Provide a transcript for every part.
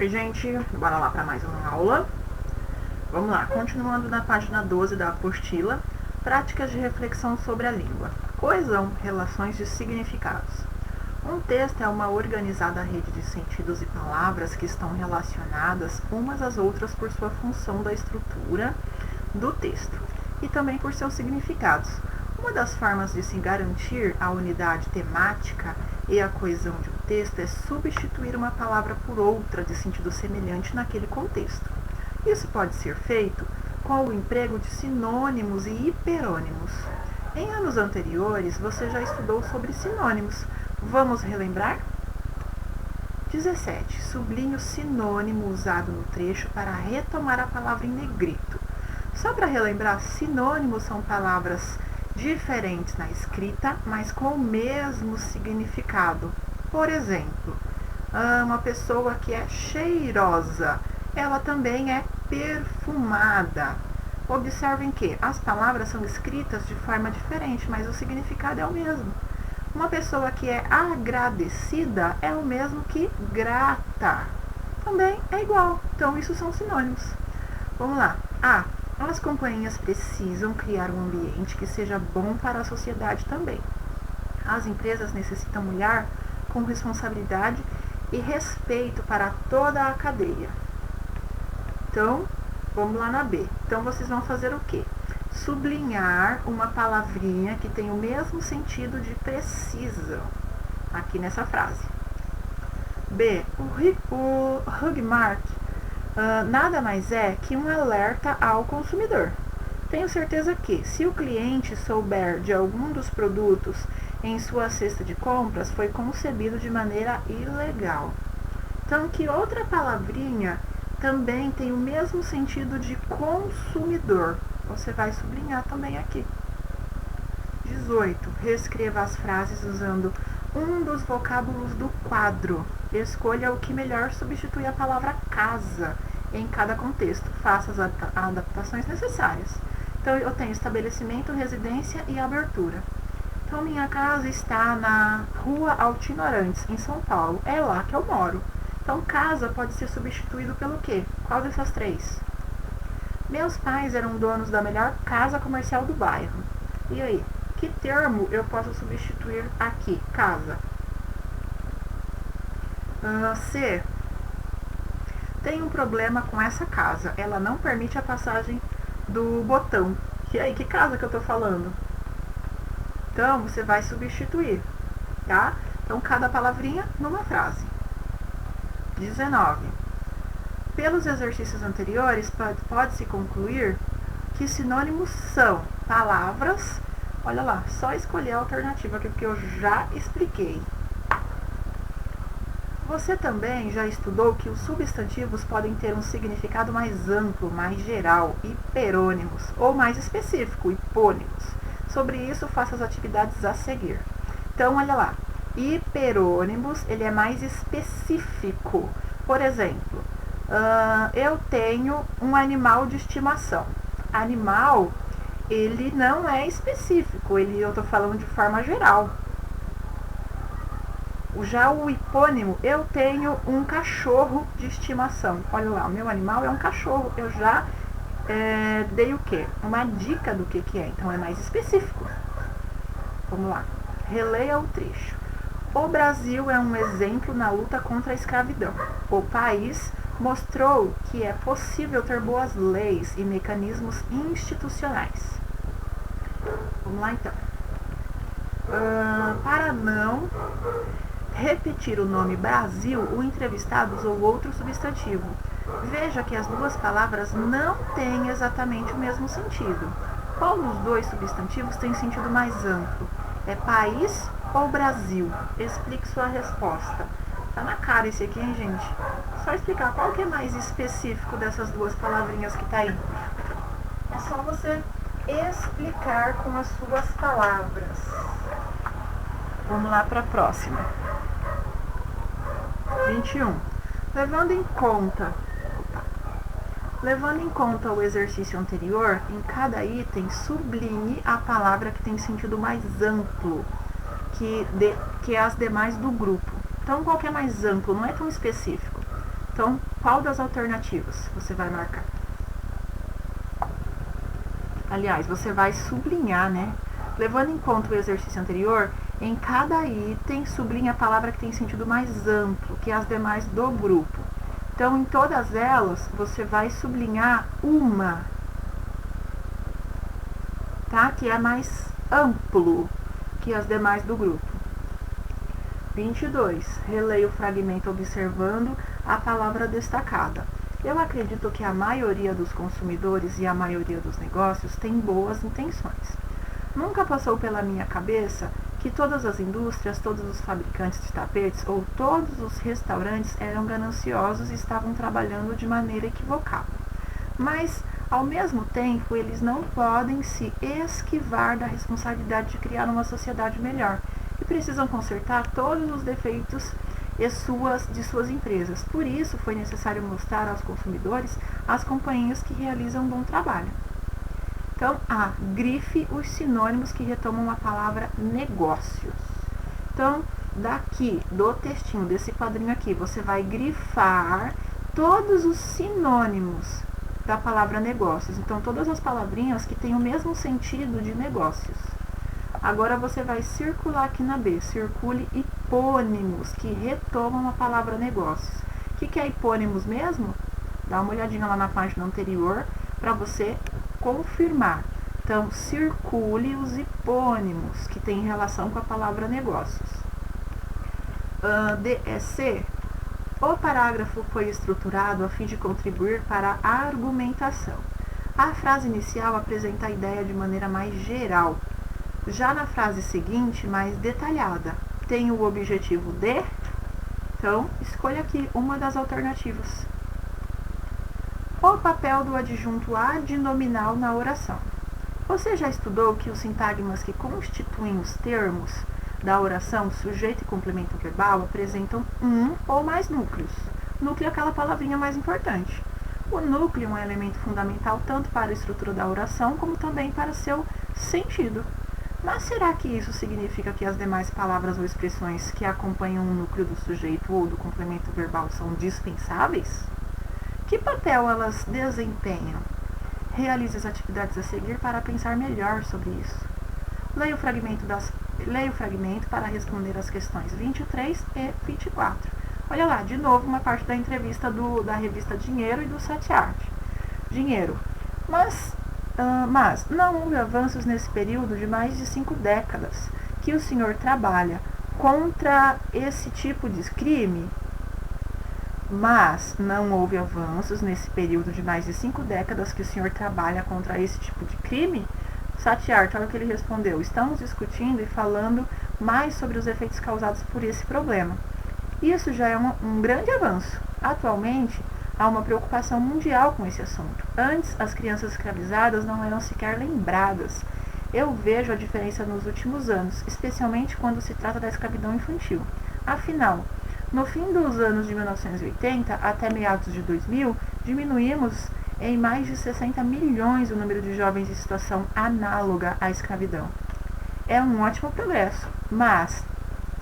Oi, gente, bora lá para mais uma aula. Vamos lá, continuando na página 12 da apostila, práticas de reflexão sobre a língua. Coesão, relações de significados. Um texto é uma organizada rede de sentidos e palavras que estão relacionadas umas às outras por sua função da estrutura do texto e também por seus significados. Uma das formas de se garantir a unidade temática e a coesão de um texto é substituir uma palavra por outra de sentido semelhante naquele contexto. Isso pode ser feito com o emprego de sinônimos e hiperônimos. Em anos anteriores, você já estudou sobre sinônimos. Vamos relembrar? 17. Sublinhe o sinônimo usado no trecho para retomar a palavra em negrito. Só para relembrar, sinônimos são palavras diferentes na escrita, mas com o mesmo significado. Por exemplo, uma pessoa que é cheirosa, ela também é perfumada. Observem que as palavras são escritas de forma diferente, mas o significado é o mesmo. Uma pessoa que é agradecida é o mesmo que grata. Também é igual. Então, isso são sinônimos. Vamos lá. A. As companhias precisam criar um ambiente que seja bom para a sociedade também. As empresas necessitam olhar com responsabilidade e respeito para toda a cadeia. Então, vamos lá na B. Então, vocês vão fazer o quê? Sublinhar uma palavrinha que tem o mesmo sentido de precisam, aqui nessa frase. B. O Hugmark nada mais é que um alerta ao consumidor. Tenho certeza que, se o cliente souber de algum dos produtos em sua cesta de compras, foi concebido de maneira ilegal. Então, que outra palavrinha também tem o mesmo sentido de consumidor? Você vai sublinhar também aqui. 18. Reescreva as frases usando um dos vocábulos do quadro. Escolha o que melhor substitui a palavra casa em cada contexto. Faça as adaptações necessárias. Então, eu tenho estabelecimento, residência e abertura. Então, minha casa está na Rua Altino Arantes, em São Paulo. É lá que eu moro. Então, casa pode ser substituído pelo quê? Qual dessas três? Meus pais eram donos da melhor casa comercial do bairro. E aí? Que termo eu posso substituir aqui? Casa. C. Tem um problema com essa casa. Ela não permite a passagem do botão. E aí, que casa que eu estou falando? Então, você vai substituir, tá? Então, cada palavrinha numa frase. 19. Pelos exercícios anteriores, pode-se concluir que sinônimos são palavras. Olha lá, só escolher a alternativa aqui, porque eu já expliquei. Você também já estudou que os substantivos podem ter um significado mais amplo, mais geral, hiperônimos, ou mais específico, hipônimos. Sobre isso, faça as atividades a seguir. Então, olha lá, hiperônimos, ele é mais específico. Por exemplo, eu tenho um animal de estimação. Animal, ele não é específico, eu estou falando de forma geral. Já o hipônimo, eu tenho um cachorro de estimação. Olha lá, o meu animal é um cachorro. Eu já dei o quê? Uma dica do que é. Então, é mais específico. Vamos lá. Releia o trecho. O Brasil é um exemplo na luta contra a escravidão. O país mostrou que é possível ter boas leis e mecanismos institucionais. Vamos lá, então. Para não repetir o nome Brasil, o entrevistado usou outro substantivo. Veja que as duas palavras não têm exatamente o mesmo sentido. Qual dos dois substantivos tem sentido mais amplo? É país ou Brasil? Explique sua resposta. Tá na cara esse aqui, hein, gente? Só explicar qual que é mais específico dessas duas palavrinhas que tá aí. É só você explicar com as suas palavras. Vamos lá para a próxima. 21. Levando em conta o exercício anterior, em cada item sublinhe a palavra que tem sentido mais amplo que as demais do grupo. Então, qual que é mais amplo? Não é tão específico. Então, qual das alternativas você vai marcar? Aliás, você vai sublinhar, né? Levando em conta o exercício anterior, em cada item sublinha a palavra que tem sentido mais amplo que as demais do grupo. Então, em todas elas, você vai sublinhar uma, tá? Que é mais amplo que as demais do grupo. 22. Releia o fragmento observando a palavra destacada. Eu acredito que a maioria dos consumidores e a maioria dos negócios tem boas intenções. Nunca passou pela minha cabeça que todas as indústrias, todos os fabricantes de tapetes ou todos os restaurantes eram gananciosos e estavam trabalhando de maneira equivocada. Mas, ao mesmo tempo, eles não podem se esquivar da responsabilidade de criar uma sociedade melhor e precisam consertar todos os defeitos de suas empresas. Por isso, foi necessário mostrar aos consumidores as companhias que realizam um bom trabalho. Então, grife os sinônimos que retomam a palavra negócios. Então, daqui, do textinho, desse quadrinho aqui, você vai grifar todos os sinônimos da palavra negócios. Então, todas as palavrinhas que têm o mesmo sentido de negócios. Agora, você vai circular aqui na B. Circule hipônimos que retomam a palavra negócios. O que é hipônimos mesmo? Dá uma olhadinha lá na página anterior para você confirmar. Então, circule os hipônimos que têm relação com a palavra negócios. C. O parágrafo foi estruturado a fim de contribuir para a argumentação. A frase inicial apresenta a ideia de maneira mais geral. Já na frase seguinte, mais detalhada, tem o objetivo de... Então, escolha aqui uma das alternativas. O papel do adjunto adnominal na oração. Você já estudou que os sintagmas que constituem os termos da oração, sujeito e complemento verbal, apresentam um ou mais núcleos. Núcleo é aquela palavrinha mais importante. O núcleo é um elemento fundamental tanto para a estrutura da oração como também para seu sentido. Mas será que isso significa que as demais palavras ou expressões que acompanham o núcleo do sujeito ou do complemento verbal são dispensáveis? Que papel elas desempenham? Realize as atividades a seguir para pensar melhor sobre isso. Leia o fragmento para responder as questões 23 e 24. Olha lá, de novo, uma parte da entrevista da revista Dinheiro e do Satyart. Dinheiro. Mas não houve avanços nesse período de mais de 5 décadas que o senhor trabalha contra esse tipo de crime? Mas não houve avanços nesse período de mais de 5 décadas que o senhor trabalha contra esse tipo de crime? Satyart, olha o que ele respondeu. Estamos discutindo e falando mais sobre os efeitos causados por esse problema. Isso já é um grande avanço. Atualmente, há uma preocupação mundial com esse assunto. Antes, as crianças escravizadas não eram sequer lembradas. Eu vejo a diferença nos últimos anos, especialmente quando se trata da escravidão infantil. Afinal, no fim dos anos de 1980 até meados de 2000, diminuímos em mais de 60 milhões o número de jovens em situação análoga à escravidão. É um ótimo progresso, mas,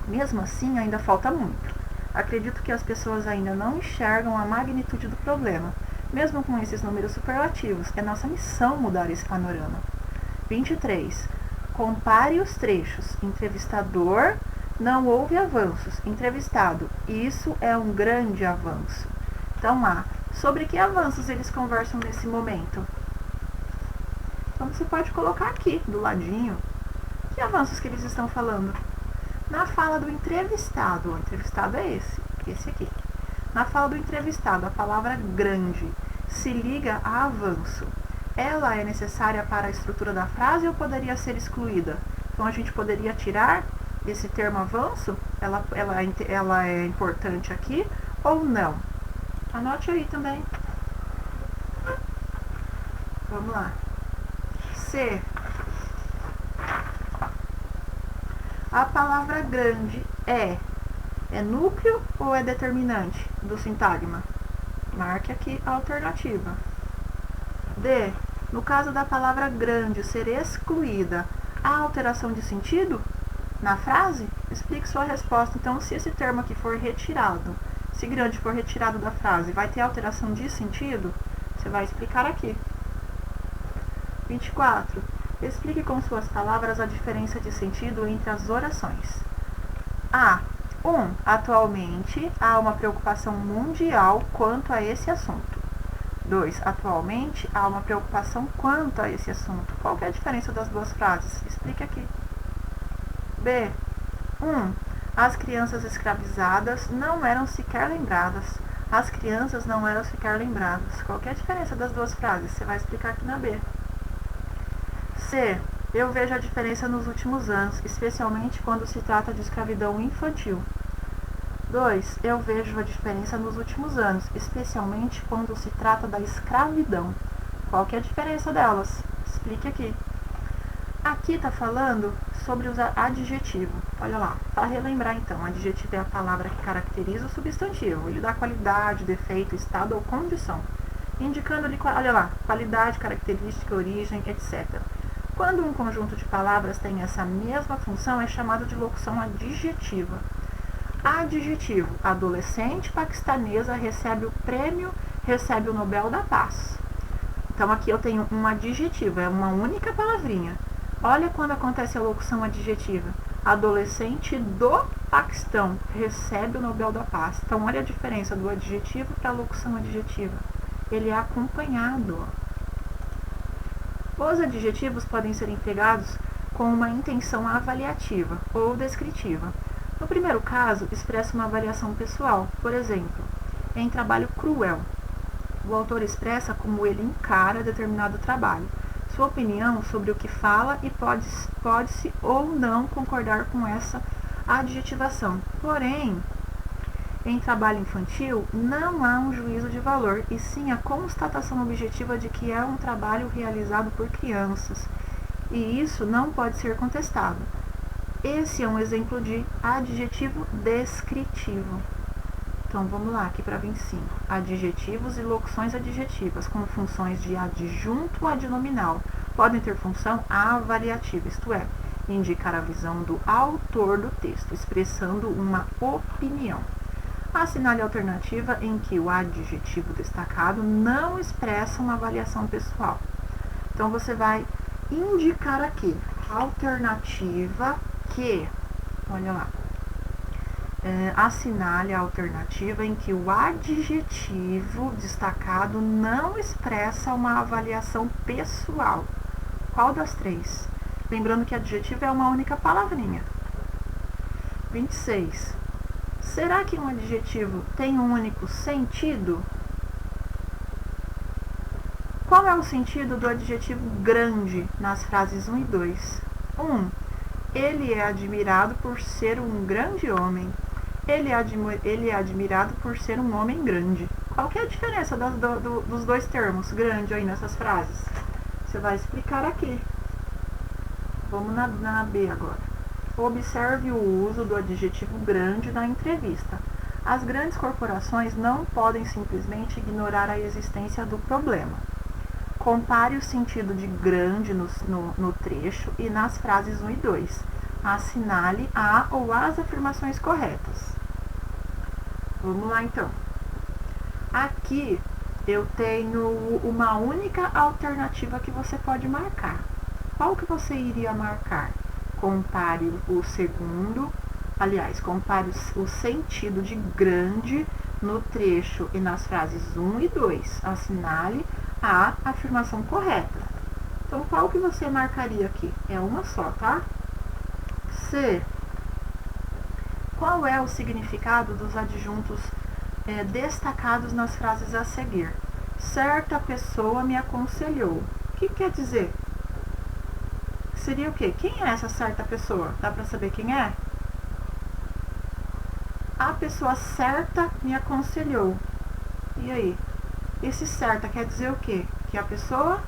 mesmo assim, ainda falta muito. Acredito que as pessoas ainda não enxergam a magnitude do problema. Mesmo com esses números superlativos, é nossa missão mudar esse panorama. 23. Compare os trechos. Entrevistador, não houve avanços. Entrevistado, isso é um grande avanço. Então, sobre que avanços eles conversam nesse momento? Então, você pode colocar aqui, do ladinho, que avanços que eles estão falando. Na fala do entrevistado, o entrevistado é esse aqui. Na fala do entrevistado, a palavra grande se liga a avanço. Ela é necessária para a estrutura da frase ou poderia ser excluída? Então, a gente poderia tirar esse termo avanço? Ela é importante aqui ou não? Anote aí também. Vamos lá. C. A palavra grande é núcleo ou é determinante do sintagma? Marque aqui a alternativa. D. No caso da palavra grande ser excluída, há alteração de sentido na frase? Explique sua resposta. Então, se esse termo aqui for retirado, Se grande for retirado da frase, vai ter alteração de sentido? Você vai explicar aqui. 24. Explique com suas palavras a diferença de sentido entre as orações. A. 1. Atualmente, há uma preocupação mundial quanto a esse assunto. 2. Atualmente, há uma preocupação quanto a esse assunto. Qual que é a diferença das duas frases? Explique aqui. B. 1. As crianças escravizadas não eram sequer lembradas. As crianças não eram sequer lembradas. Qual que é a diferença das duas frases? Você vai explicar aqui na B. C. Eu vejo a diferença nos últimos anos, especialmente quando se trata de escravidão infantil. 2. Eu vejo a diferença nos últimos anos, especialmente quando se trata da escravidão. Qual que é a diferença delas? Explique aqui. Aqui está falando sobre os adjetivos. Olha lá, para relembrar então, adjetivo é a palavra que caracteriza o substantivo. Ele dá qualidade, defeito, estado ou condição, indicando-lhe, olha lá, qualidade, característica, origem, etc. Quando um conjunto de palavras tem essa mesma função, é chamado de locução adjetiva. Adjetivo. Adolescente paquistanesa recebe o Nobel da Paz. Então aqui eu tenho um adjetivo, é uma única palavrinha. Olha quando acontece a locução adjetiva. Adolescente do Paquistão recebe o Nobel da Paz. Então olha a diferença do adjetivo para a locução adjetiva. Ele é acompanhado. Os adjetivos podem ser empregados com uma intenção avaliativa ou descritiva. No primeiro caso, expressa uma avaliação pessoal. Por exemplo, em trabalho cruel, o autor expressa como ele encara determinado trabalho, sua opinião sobre o que fala e pode-se ou não concordar com essa adjetivação. Porém, em trabalho infantil, não há um juízo de valor, e sim a constatação objetiva de que é um trabalho realizado por crianças, e isso não pode ser contestado. Esse é um exemplo de adjetivo descritivo. Então, vamos lá, aqui para 25. Adjetivos e locuções adjetivas, com funções de adjunto adnominal, podem ter função avaliativa, isto é, indicar a visão do autor do texto, expressando uma opinião. Assinale a alternativa em que o adjetivo destacado não expressa uma avaliação pessoal. Então, você vai indicar aqui, alternativa que, olha lá, assinale a alternativa em que o adjetivo destacado não expressa uma avaliação pessoal. Qual das três? Lembrando que adjetivo é uma única palavrinha. 26. Será que um adjetivo tem um único sentido? Qual é o sentido do adjetivo grande nas frases 1 e 2? 1. Ele é admirado por ser um grande homem. Ele é admirado por ser um homem grande. Qual que é a diferença dos dois termos grande aí nessas frases? Você vai explicar aqui. Vamos na B agora. Observe o uso do adjetivo grande na entrevista. As grandes corporações não podem simplesmente ignorar a existência do problema. Compare o sentido de grande no trecho e nas frases 1 e 2. Assinale a ou as afirmações corretas. Vamos lá então. Aqui eu tenho uma única alternativa que você pode marcar. Qual que você iria marcar? Compare o segundo, aliás, compare o sentido de grande no trecho e nas frases 1 e 2. Assinale a afirmação correta. Então, qual que você marcaria aqui? É uma só, tá? C. Qual é o significado dos adjuntos destacados nas frases a seguir? Certa pessoa me aconselhou. O que quer dizer? Seria o quê? Quem é essa certa pessoa? Dá para saber quem é? A pessoa certa me aconselhou. E aí? Esse certa quer dizer o quê? Que a pessoa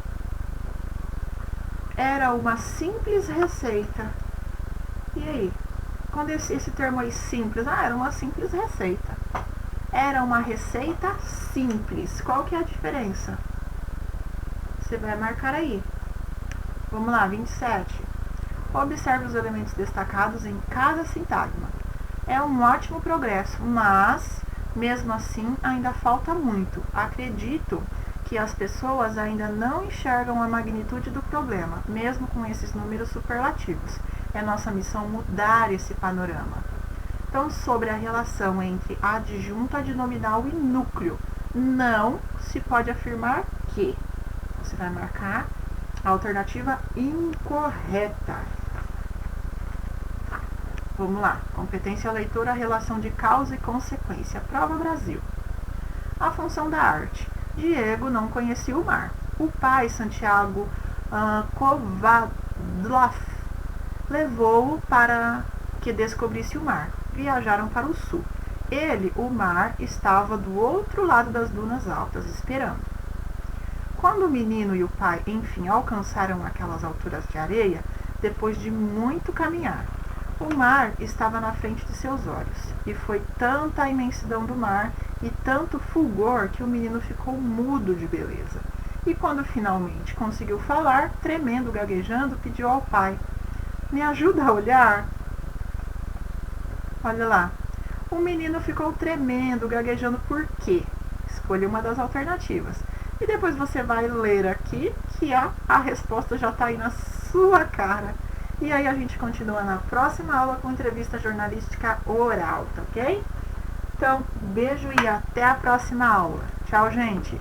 era uma simples receita. E aí? Quando esse termo aí simples, era uma simples receita. Era uma receita simples. Qual que é a diferença? Você vai marcar aí. Vamos lá, 27. Observe os elementos destacados em cada sintagma. É um ótimo progresso, mas Mesmo assim, ainda falta muito. Acredito que as pessoas ainda não enxergam a magnitude do problema, mesmo com esses números superlativos. É nossa missão mudar esse panorama. Então, sobre a relação entre adjunto adnominal e núcleo, não se pode afirmar que. Você vai marcar a alternativa incorreta. Vamos lá. Competência leitura, relação de causa e consequência. Prova Brasil. A função da arte. Diego não conhecia o mar. O pai, Santiago Kovadlaf, levou-o para que descobrisse o mar. Viajaram para o sul. Ele, o mar, estava do outro lado das dunas altas, esperando. Quando o menino e o pai, enfim, alcançaram aquelas alturas de areia, depois de muito caminhar, o mar estava na frente de seus olhos, e foi tanta a imensidão do mar e tanto fulgor que o menino ficou mudo de beleza. E quando finalmente conseguiu falar, tremendo, gaguejando, pediu ao pai: "Me ajuda a olhar?" Olha lá. O menino ficou tremendo, gaguejando por quê? Escolha uma das alternativas. E depois você vai ler aqui que a resposta já está aí na sua cara. E aí a gente continua na próxima aula com entrevista jornalística oral, tá ok? Então, beijo e até a próxima aula. Tchau, gente!